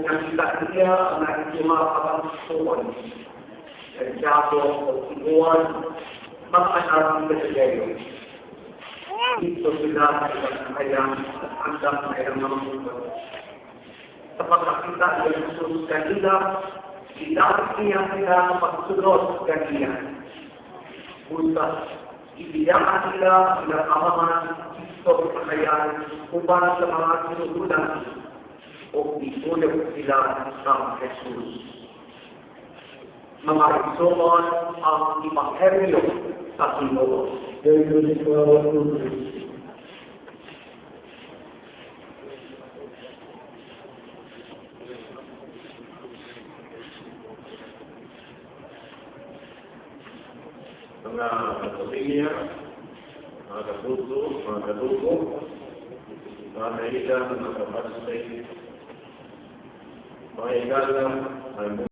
nakita niya ang aking mga kapangsuan. Santiago o Tiguan, mag-anarang Betelgeyo. Dito sila ay kayang hanggang na ilang mga mundo. Sa pagkakita ng Jesus kanila, sinapit niya sila pagsunod kanila. Butas, ibiyakan nila pinakamaman Kristo sa kayan upang sa mga sinugunan o isulog sila sa Jesus. Mga isulon ang Ebanghelyo sa Pinoy. Mga kapatid, mga kapuso, mga kadugo, mga kaibigan, mga kapatid, mga igala, ay